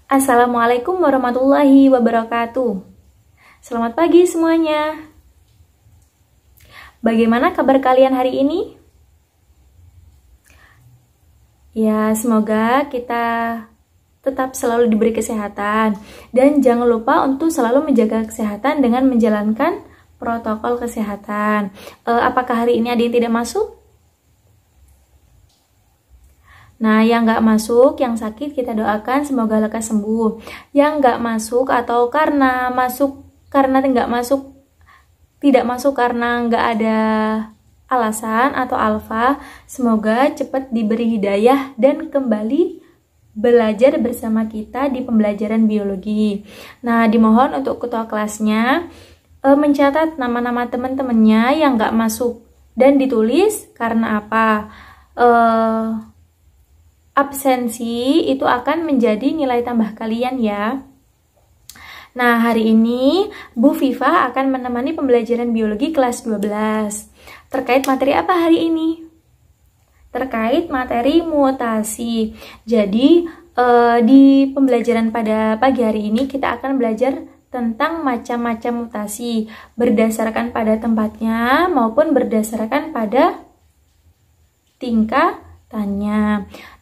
Assalamualaikum warahmatullahi wabarakatuh. Selamat pagi semuanya. Bagaimana kabar kalian hari ini? Ya, semoga kita tetap selalu diberi kesehatan. Dan jangan lupa untuk selalu menjaga kesehatan dengan menjalankan protokol kesehatan. Apakah hari ini ada yang tidak masuk? Nah, yang nggak masuk, yang sakit kita doakan semoga lekas sembuh. Yang nggak masuk atau karena tidak masuk karena nggak ada alasan atau alfa, semoga cepat diberi hidayah dan kembali belajar bersama kita di pembelajaran biologi. Nah, dimohon untuk ketua kelasnya mencatat nama-nama teman-temannya yang nggak masuk dan ditulis karena apa. Absensi itu akan menjadi nilai tambah kalian ya. Nah, hari ini Bu Viva akan menemani pembelajaran biologi kelas 12. Terkait materi apa hari ini? Terkait materi mutasi. Jadi, di pembelajaran pada pagi hari ini kita akan belajar tentang macam-macam mutasi berdasarkan pada tempatnya maupun berdasarkan pada tingkatannya.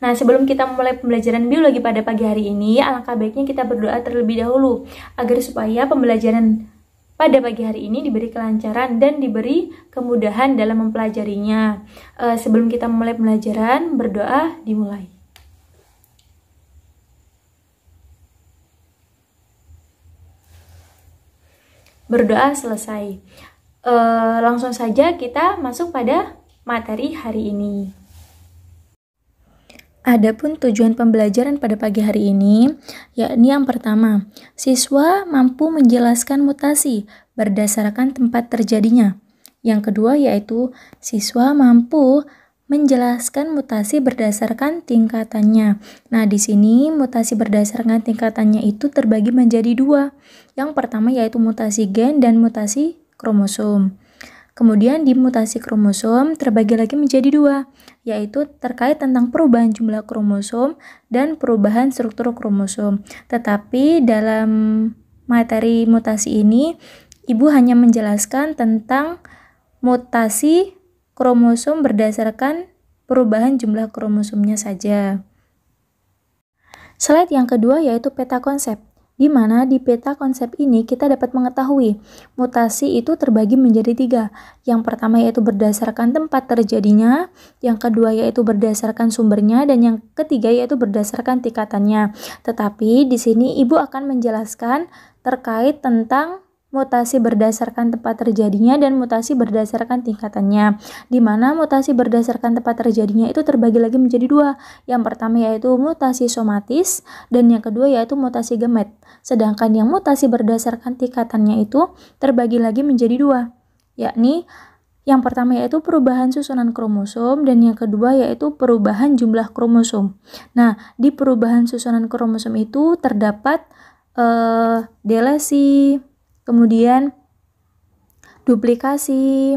Nah, sebelum kita memulai pembelajaran biologi pada pagi hari ini, alangkah baiknya kita berdoa terlebih dahulu agar supaya pembelajaran pada pagi hari ini diberi kelancaran dan diberi kemudahan dalam mempelajarinya. Sebelum kita memulai pembelajaran, berdoa dimulai. Berdoa selesai. Langsung saja kita masuk pada materi hari ini. Adapun tujuan pembelajaran pada pagi hari ini, yakni yang pertama, siswa mampu menjelaskan mutasi berdasarkan tempat terjadinya. Yang kedua yaitu, siswa mampu menjelaskan mutasi berdasarkan tingkatannya. Nah, di sini mutasi berdasarkan tingkatannya itu terbagi menjadi dua. Yang pertama yaitu mutasi gen dan mutasi kromosom. Kemudian di mutasi kromosom terbagi lagi menjadi dua, yaitu terkait tentang perubahan jumlah kromosom dan perubahan struktur kromosom. Tetapi dalam materi mutasi ini, Ibu hanya menjelaskan tentang mutasi kromosom berdasarkan perubahan jumlah kromosomnya saja. Slide yang kedua yaitu peta konsep, di mana di peta konsep ini kita dapat mengetahui mutasi itu terbagi menjadi tiga. Yang pertama yaitu berdasarkan tempat terjadinya, yang kedua yaitu berdasarkan sumbernya, dan yang ketiga yaitu berdasarkan tingkatannya. Tetapi di sini Ibu akan menjelaskan terkait tentang mutasi berdasarkan tempat terjadinya dan mutasi berdasarkan tingkatannya, di mana mutasi berdasarkan tempat terjadinya itu terbagi lagi menjadi dua. Yang pertama yaitu mutasi somatis dan yang kedua yaitu mutasi gamet. Sedangkan yang mutasi berdasarkan tingkatannya itu terbagi lagi menjadi dua, yakni yang pertama yaitu perubahan susunan kromosom dan yang kedua yaitu perubahan jumlah kromosom. Nah, di perubahan susunan kromosom itu terdapat delesi, kemudian duplikasi,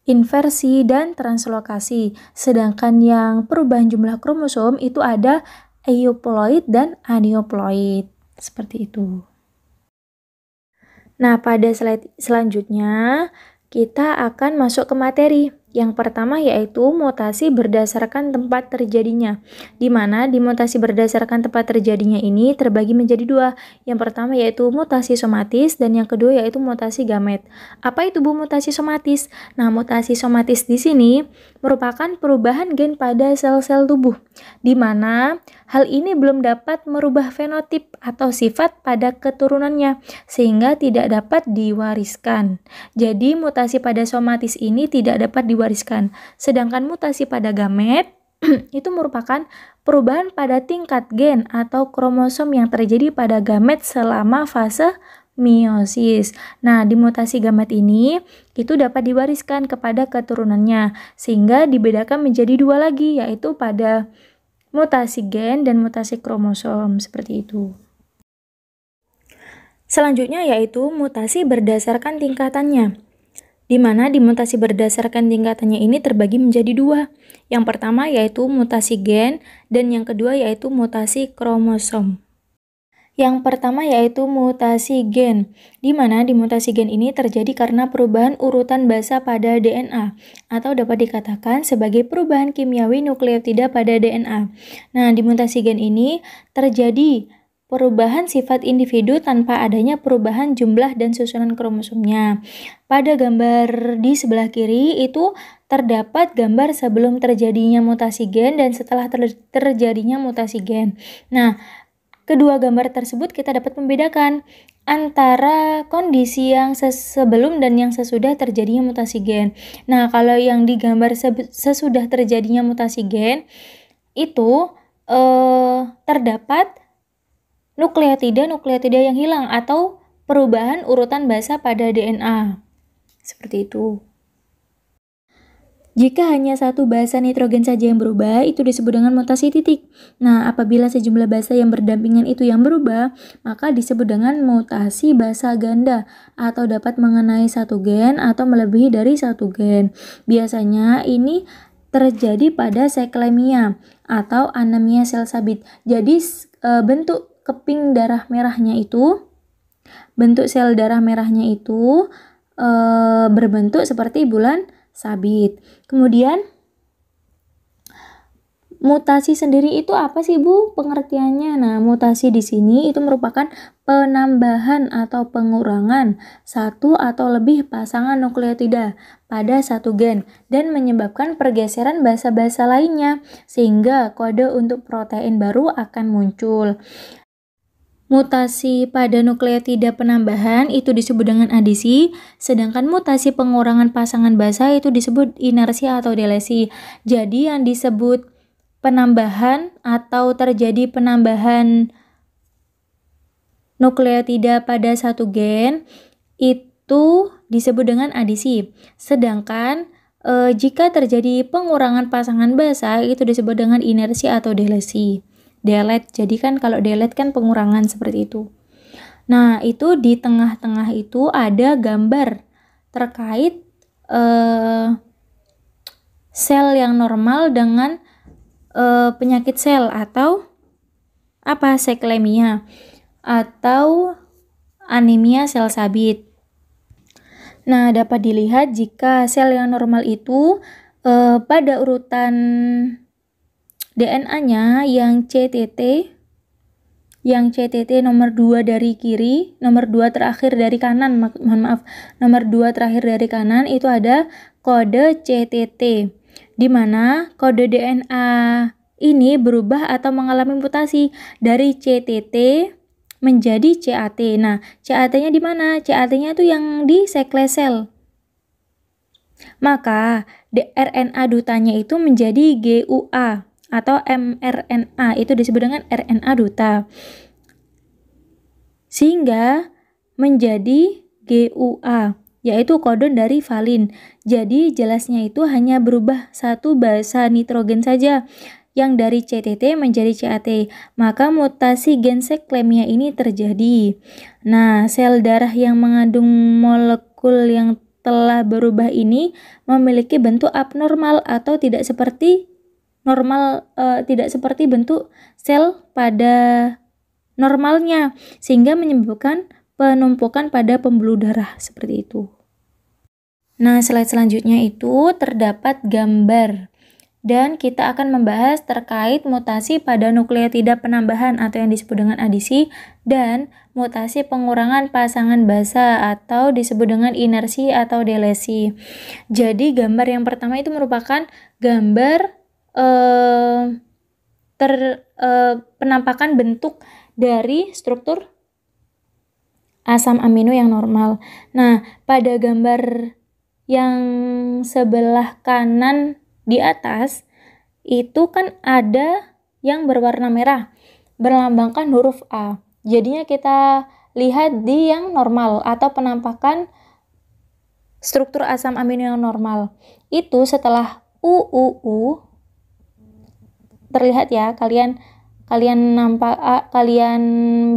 inversi, dan translokasi. Sedangkan yang perubahan jumlah kromosom itu ada euploid dan aneuploid. Seperti itu. Nah, pada slide selanjutnya kita akan masuk ke materi. Yang pertama yaitu mutasi berdasarkan tempat terjadinya, di mana di mutasi berdasarkan tempat terjadinya ini terbagi menjadi dua. Yang pertama yaitu mutasi somatis dan yang kedua yaitu mutasi gamet. Apa itu Bu mutasi somatis? Nah, mutasi somatis di sini merupakan perubahan gen pada sel-sel tubuh, di mana hal ini belum dapat merubah fenotip atau sifat pada keturunannya sehingga tidak dapat diwariskan. Jadi mutasi pada somatis ini tidak dapat diwariskan. Sedangkan mutasi pada gamet itu merupakan perubahan pada tingkat gen atau kromosom yang terjadi pada gamet selama fase meiosis. Nah, di mutasi gamet ini itu dapat diwariskan kepada keturunannya sehingga dibedakan menjadi dua lagi, yaitu pada mutasi gen dan mutasi kromosom, seperti itu. Selanjutnya yaitu mutasi berdasarkan tingkatannya, di mana di mutasi berdasarkan tingkatannya ini terbagi menjadi dua. Yang pertama yaitu mutasi gen dan yang kedua yaitu mutasi kromosom. Yang pertama yaitu mutasi gen, di mana di mutasi gen ini terjadi karena perubahan urutan basa pada DNA, atau dapat dikatakan sebagai perubahan kimiawi nukleotida pada DNA. Nah, di mutasi gen ini terjadi perubahan sifat individu tanpa adanya perubahan jumlah dan susunan kromosomnya. Pada gambar di sebelah kiri itu terdapat gambar sebelum terjadinya mutasi gen dan setelah terjadinya mutasi gen. Nah, kedua gambar tersebut kita dapat membedakan antara kondisi yang sebelum dan yang sesudah terjadinya mutasi gen. Nah, kalau yang digambar sesudah terjadinya mutasi gen itu terdapat nukleotida yang hilang atau perubahan urutan basa pada DNA. Seperti itu. Jika hanya satu basa nitrogen saja yang berubah, itu disebut dengan mutasi titik. Nah, apabila sejumlah basa yang berdampingan itu yang berubah, maka disebut dengan mutasi basa ganda, atau dapat mengenai satu gen atau melebihi dari satu gen. Biasanya ini terjadi pada seklemia atau anemia sel sabit. Jadi, bentuk keping darah merahnya itu, bentuk sel darah merahnya itu berbentuk seperti bulan sabit. Kemudian mutasi sendiri itu apa sih, Bu? Pengertiannya. Nah, mutasi di sini itu merupakan penambahan atau pengurangan satu atau lebih pasangan nukleotida pada satu gen dan menyebabkan pergeseran basa-basa lainnya sehingga kode untuk protein baru akan muncul. Mutasi pada nukleotida penambahan itu disebut dengan adisi, sedangkan mutasi pengurangan pasangan basa itu disebut inersi atau delesi. Jadi yang disebut penambahan atau terjadi penambahan nukleotida pada satu gen itu disebut dengan adisi. Sedangkan jika terjadi pengurangan pasangan basa itu disebut dengan inersi atau delesi. Delete, jadi kan kalau delete kan pengurangan seperti itu. Nah, itu di tengah-tengah itu ada gambar terkait sel yang normal dengan penyakit sel atau apa, seklemia atau anemia sel sabit. Nah, dapat dilihat jika sel yang normal itu pada urutan DNA-nya yang CTT nomor 2 dari kiri, nomor 2 terakhir dari kanan, nomor 2 terakhir dari kanan itu ada kode CTT, di mana kode DNA ini berubah atau mengalami mutasi dari CTT menjadi CAT. Nah, CAT-nya di mana? CAT-nya itu yang di sekle sel. Maka RNA dutanya itu menjadi GUA atau mRNA, itu disebut dengan RNA duta, sehingga menjadi GUA, yaitu kodon dari valin. Jadi jelasnya itu hanya berubah satu basa nitrogen saja, yang dari CTT menjadi CAT, maka mutasi gen seklemia ini terjadi. Nah, sel darah yang mengandung molekul yang telah berubah ini memiliki bentuk abnormal atau tidak seperti bentuk sel pada normalnya, sehingga menyebabkan penumpukan pada pembuluh darah seperti itu. Nah, slide selanjutnya itu terdapat gambar dan kita akan membahas terkait mutasi pada nukleotida penambahan atau yang disebut dengan adisi dan mutasi pengurangan pasangan basa atau disebut dengan inersi atau delesi. Jadi gambar yang pertama itu merupakan gambar penampakan bentuk dari struktur asam amino yang normal. Nah, pada gambar yang sebelah kanan di atas itu kan ada yang berwarna merah berlambangkan huruf A. Jadinya kita lihat di yang normal atau penampakan struktur asam amino yang normal. Itu setelah UUU terlihat ya, kalian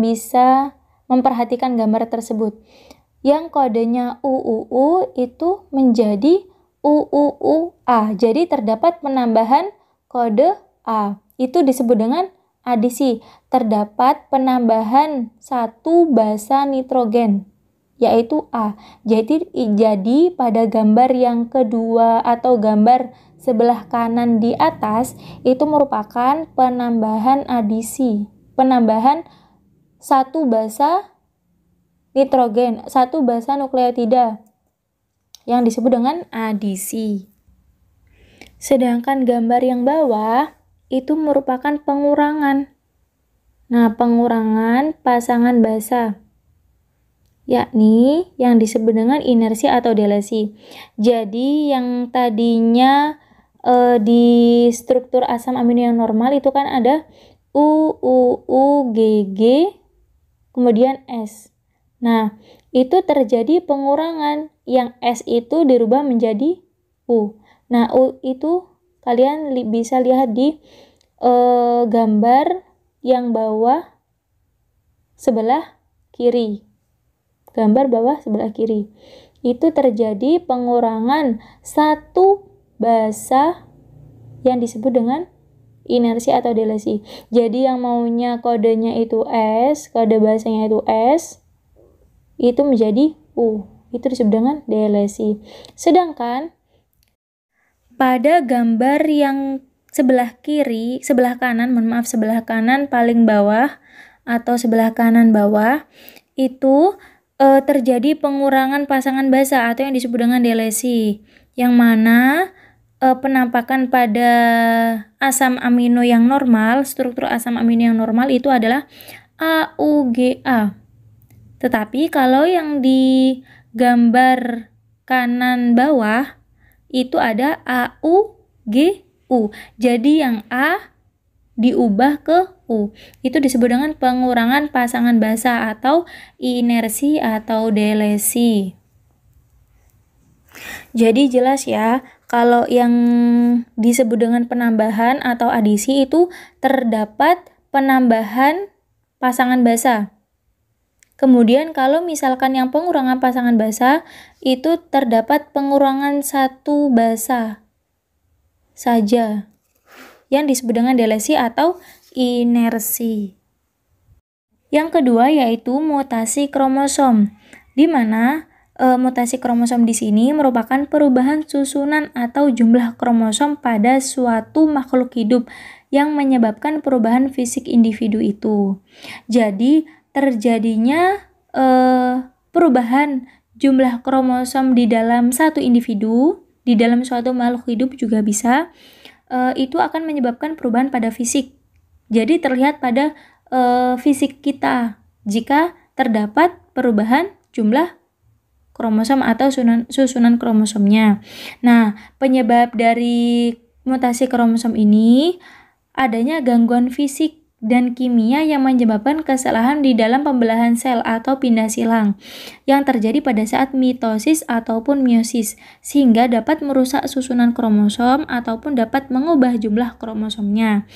bisa memperhatikan gambar tersebut. Yang kodenya UUU itu menjadi UUUA. Jadi terdapat penambahan kode A. Itu disebut dengan adisi, terdapat penambahan satu basa nitrogen, yaitu A. Jadi pada gambar yang kedua atau gambar sebelah kanan di atas itu merupakan penambahan adisi, penambahan satu basa nitrogen, satu basa nukleotida yang disebut dengan adisi. Sedangkan gambar yang bawah itu merupakan pengurangan. Nah, pengurangan pasangan basa, yakni yang disebut dengan inersi atau delesi. Jadi yang tadinya di struktur asam amino yang normal itu kan ada G, kemudian S. Nah, itu terjadi pengurangan, yang S itu dirubah menjadi U. Nah, U itu kalian bisa lihat di gambar yang bawah sebelah kiri. Gambar bawah sebelah kiri. Itu terjadi pengurangan satu basa yang disebut dengan inersi atau delesi. Jadi yang maunya kodenya itu S, kode basanya itu S, itu menjadi U. Itu disebut dengan delesi. Sedangkan pada gambar yang sebelah kanan paling bawah atau sebelah kanan bawah itu terjadi pengurangan pasangan basa atau yang disebut dengan delesi, yang mana penampakan pada asam amino yang normal, struktur asam amino yang normal itu adalah AUGA. Tetapi kalau yang di gambar kanan bawah itu ada AUGU. Jadi yang A diubah ke U. Itu disebut dengan pengurangan pasangan basa atau inersi atau delesi. Jadi jelas ya, kalau yang disebut dengan penambahan atau adisi itu terdapat penambahan pasangan basa. Kemudian kalau misalkan yang pengurangan pasangan basa itu terdapat pengurangan satu basa saja, yang disebut dengan delesi atau inersi. Yang kedua yaitu mutasi kromosom, di mana mutasi kromosom di sini merupakan perubahan susunan atau jumlah kromosom pada suatu makhluk hidup yang menyebabkan perubahan fisik individu itu. Jadi terjadinya perubahan jumlah kromosom di dalam satu individu, di dalam suatu makhluk hidup juga bisa, itu akan menyebabkan perubahan pada fisik. Jadi terlihat pada fisik kita jika terdapat perubahan jumlah kromosom atau susunan kromosomnya. Nah, penyebab dari mutasi kromosom ini adanya gangguan fisik dan kimia yang menyebabkan kesalahan di dalam pembelahan sel atau pindah silang yang terjadi pada saat mitosis ataupun meiosis, sehingga dapat merusak susunan kromosom ataupun dapat mengubah jumlah kromosomnya.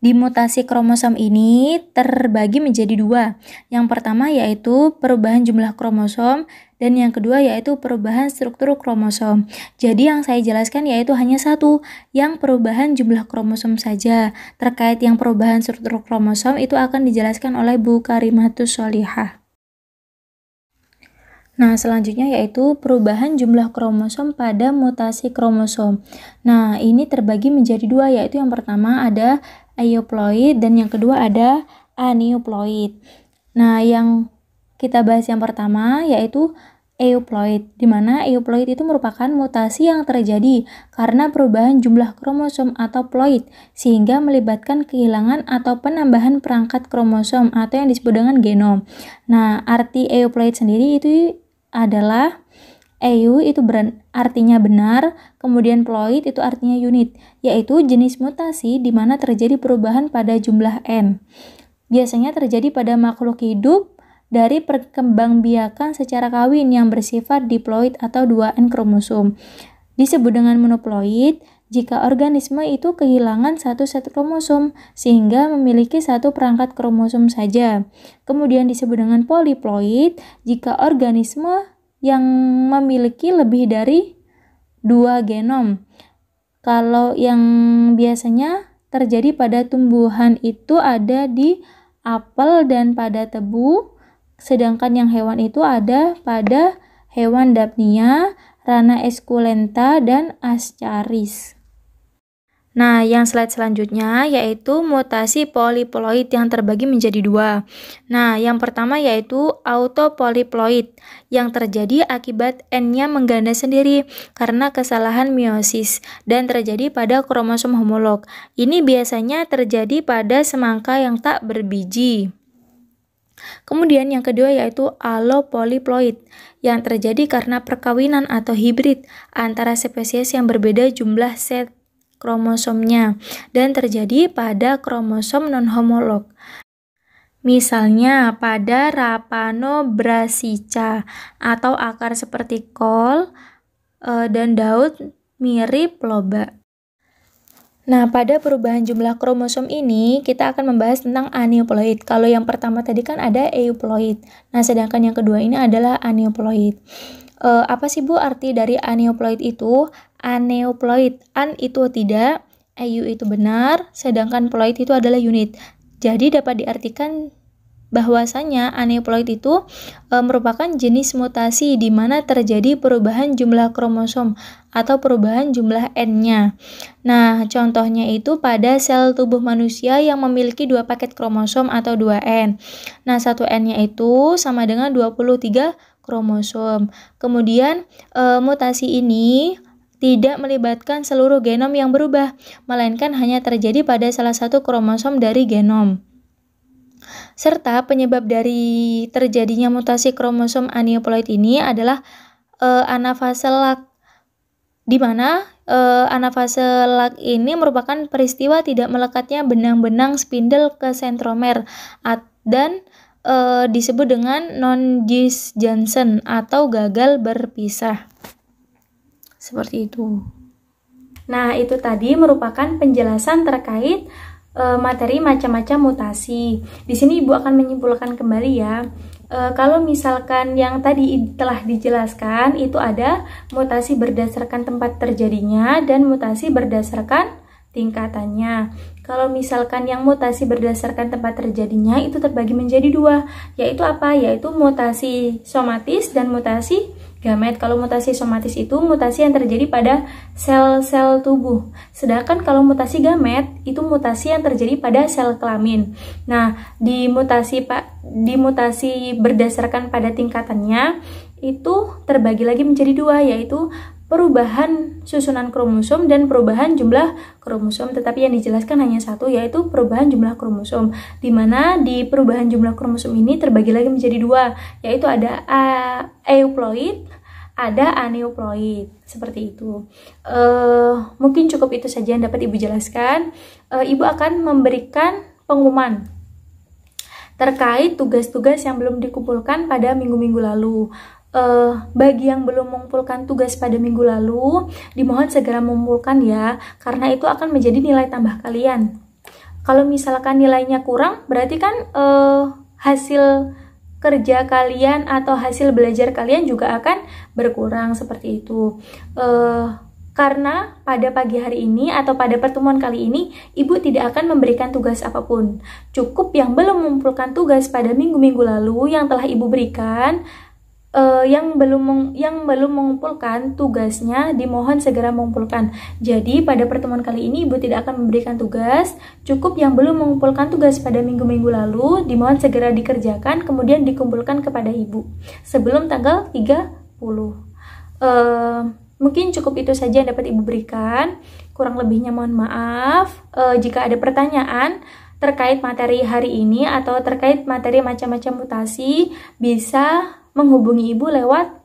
Di mutasi kromosom ini terbagi menjadi dua. Yang pertama yaitu perubahan jumlah kromosom dan yang kedua yaitu perubahan struktur kromosom. Jadi yang saya jelaskan yaitu hanya satu, yang perubahan jumlah kromosom saja. Terkait yang perubahan struktur kromosom itu akan dijelaskan oleh Bu Karimatus Sholihah. Nah, selanjutnya yaitu perubahan jumlah kromosom pada mutasi kromosom. Nah, ini terbagi menjadi dua, yaitu yang pertama ada euploid dan yang kedua ada aneuploid. Nah, yang kita bahas yang pertama yaitu euploid, di mana euploid itu merupakan mutasi yang terjadi karena perubahan jumlah kromosom atau ploid, sehingga melibatkan kehilangan atau penambahan perangkat kromosom atau yang disebut dengan genom. Nah, arti euploid sendiri itu adalah EU itu artinya benar, kemudian ploid itu artinya unit, yaitu jenis mutasi di mana terjadi perubahan pada jumlah N. Biasanya terjadi pada makhluk hidup dari perkembangbiakan secara kawin yang bersifat diploid atau 2N kromosom. Disebut dengan monoploid jika organisme itu kehilangan satu set kromosom sehingga memiliki satu perangkat kromosom saja. Kemudian disebut dengan poliploid jika organisme yang memiliki lebih dari 2 genom. Kalau yang biasanya terjadi pada tumbuhan itu ada di apel dan pada tebu, sedangkan yang hewan itu ada pada hewan Daphnia, Rana esculenta, dan Ascaris. Nah, yang slide selanjutnya yaitu mutasi poliploid yang terbagi menjadi dua. Nah, yang pertama yaitu autopoliploid yang terjadi akibat N-nya mengganda sendiri karena kesalahan meiosis dan terjadi pada kromosom homolog. Ini biasanya terjadi pada semangka yang tak berbiji. Kemudian yang kedua yaitu allopoliploid yang terjadi karena perkawinan atau hibrid antara spesies yang berbeda jumlah set kromosomnya dan terjadi pada kromosom non-homolog. Misalnya pada Rapanobrassica atau akar seperti kol dan daun mirip loba. Nah, pada perubahan jumlah kromosom ini kita akan membahas tentang aneuploid. Kalau yang pertama tadi kan ada euploid. Nah, sedangkan yang kedua ini adalah aneuploid. Apa sih Bu arti dari aneuploid itu? Aneuploid, an itu tidak, eu itu benar, sedangkan ploid itu adalah unit. Jadi dapat diartikan bahwasanya aneuploid itu merupakan jenis mutasi di mana terjadi perubahan jumlah kromosom atau perubahan jumlah N-nya. Nah, contohnya itu pada sel tubuh manusia yang memiliki 2 paket kromosom atau 2N. Nah, 1 N-nya itu sama dengan 23 kromosom. Kemudian mutasi ini tidak melibatkan seluruh genom yang berubah, melainkan hanya terjadi pada salah satu kromosom dari genom. Serta penyebab dari terjadinya mutasi kromosom aneuploid ini adalah anafase lag, di mana anafase lag ini merupakan peristiwa tidak melekatnya benang-benang spindle ke sentromer dan disebut dengan non-disjunction atau gagal berpisah. Seperti itu. Nah, itu tadi merupakan penjelasan terkait materi macam-macam mutasi. Di sini Ibu akan menyimpulkan kembali ya. Kalau misalkan yang tadi telah dijelaskan itu ada mutasi berdasarkan tempat terjadinya dan mutasi berdasarkan tingkatannya. Kalau misalkan yang mutasi berdasarkan tempat terjadinya itu terbagi menjadi dua, yaitu apa? Yaitu mutasi somatis dan mutasi gamet. Kalau mutasi somatis itu mutasi yang terjadi pada sel-sel tubuh. Sedangkan kalau mutasi gamet itu mutasi yang terjadi pada sel kelamin. Nah, di mutasi berdasarkan pada tingkatannya itu terbagi lagi menjadi dua, yaitu perubahan susunan kromosom dan perubahan jumlah kromosom, tetapi yang dijelaskan hanya satu, yaitu perubahan jumlah kromosom, di mana di perubahan jumlah kromosom ini terbagi lagi menjadi dua, yaitu ada euploid, ada aneuploid, seperti itu. Mungkin cukup itu saja yang dapat Ibu jelaskan. Ibu akan memberikan pengumuman terkait tugas-tugas yang belum dikumpulkan pada minggu-minggu lalu. Bagi yang belum mengumpulkan tugas pada minggu lalu, dimohon segera mengumpulkan ya, karena itu akan menjadi nilai tambah kalian. Kalau misalkan nilainya kurang, berarti kan hasil kerja kalian atau hasil belajar kalian juga akan berkurang, seperti itu. Karena pada pagi hari ini atau pada pertemuan kali ini, Ibu tidak akan memberikan tugas apapun. Cukup yang belum mengumpulkan tugas pada minggu-minggu lalu yang telah Ibu berikan, yang belum mengumpulkan tugasnya dimohon segera mengumpulkan. Jadi pada pertemuan kali ini Ibu tidak akan memberikan tugas. Cukup yang belum mengumpulkan tugas pada minggu-minggu lalu dimohon segera dikerjakan kemudian dikumpulkan kepada Ibu sebelum tanggal 30. Mungkin cukup itu saja yang dapat Ibu berikan. Kurang lebihnya mohon maaf. Jika ada pertanyaan terkait materi hari ini atau terkait materi macam-macam mutasi, bisa menghubungi Ibu lewat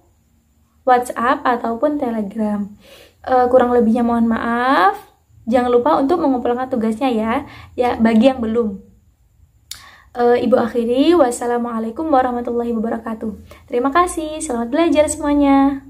WhatsApp ataupun Telegram. Kurang lebihnya mohon maaf. Jangan lupa untuk mengumpulkan tugasnya ya. Ya, bagi yang belum. Ibu akhiri, wassalamualaikum warahmatullahi wabarakatuh. Terima kasih, selamat belajar semuanya.